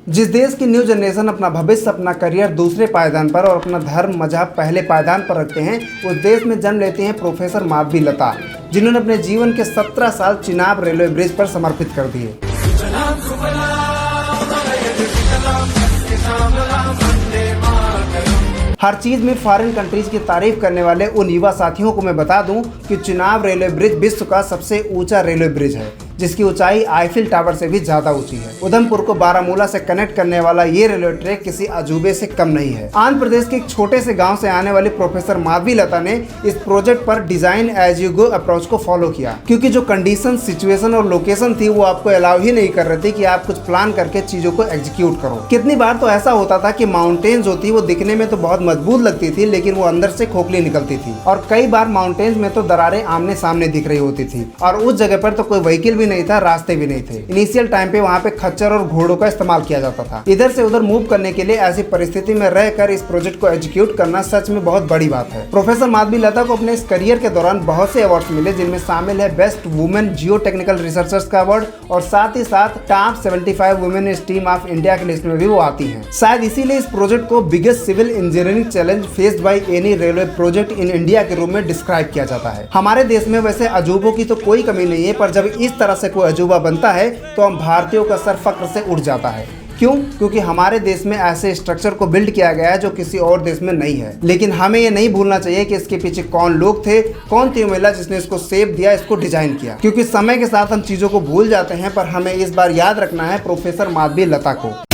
जिस देश की न्यू जनरेशन अपना भविष्य, अपना करियर दूसरे पायदान पर और अपना धर्म मजहब पहले पायदान पर रखते हैं, उस देश में जन्म लेते हैं प्रोफेसर माधवी लता, जिन्होंने अपने जीवन के 17 साल चिनाब रेलवे ब्रिज पर समर्पित कर दिए। हर चीज में फॉरेन कंट्रीज की तारीफ करने वाले उन युवा साथियों को मैं बता दूं कि चिनाब रेलवे ब्रिज विश्व का सबसे ऊंचा रेलवे ब्रिज है, जिसकी ऊंचाई आईफिल टावर से भी ज्यादा ऊंची है। उधमपुर को बारामूला से कनेक्ट करने वाला ये रेलवे ट्रैक किसी अजूबे से कम नहीं है। आंध्र प्रदेश के एक छोटे से गांव से आने वाली प्रोफेसर माधवी लता ने इस प्रोजेक्ट पर design as you go approach को फॉलो किया, क्योंकि जो कंडीशन, सिचुएशन और लोकेशन थी वो आपको अलाउ ही नहीं कर रही थी कि आप कुछ प्लान करके चीजों को एग्जीक्यूट करो। कितनी बार तो ऐसा होता था कि माउंटेन्स होती वो दिखने में तो बहुत मजबूत लगती थी, लेकिन वो अंदर से खोखली निकलती थी, और कई बार माउंटेन्स में तो दरारें आमने सामने दिख रही होती थी, और उस जगह पर तो कोई व्हीकल भी नहीं था, रास्ते भी नहीं थे। इनिशियल टाइम पे वहाँ पे खच्चर और घोड़ों का इस्तेमाल किया जाता था। इधर से उधर मूव करने के लिए ऐसी परिस्थिति में रहकर इस प्रोजेक्ट को एग्जीक्यूट करना सच में बहुत बड़ी बात है। प्रोफेसर माधवी लता को अपने इस करियर के दौरान बहुत से अवार्ड्स मिले, जिनमें शामिल है बेस्ट वुमेन जियो टेक्निकल रिसर्चर्स का अवार्ड, और साथ ही साथ top 75 women team of India की लिस्ट में भी वो आती है। शायद इसीलिए इस प्रोजेक्ट को biggest civil engineering challenge faced by any railway project in India के रूप में डिस्क्राइब किया जाता है। हमारे देश में वैसे अजूबों की तो कोई कमी नहीं है, पर जब इस तरह से कोई अजूबा बनता है तो हम भारतीयों का सर फक्र से उड़ जाता है। क्यों? क्योंकि हमारे देश में ऐसे स्ट्रक्चर को बिल्ड किया गया है जो किसी और देश में नहीं है। लेकिन हमें ये नहीं भूलना चाहिए कि इसके पीछे कौन लोग थे, कौन थी महिला जिसने इसको शेप दिया, इसको डिजाइन किया। क्योंकि समय के साथ हम चीजों को भूल जाते हैं, पर हमें इस बार याद रखना है प्रोफेसर माधवी लता को।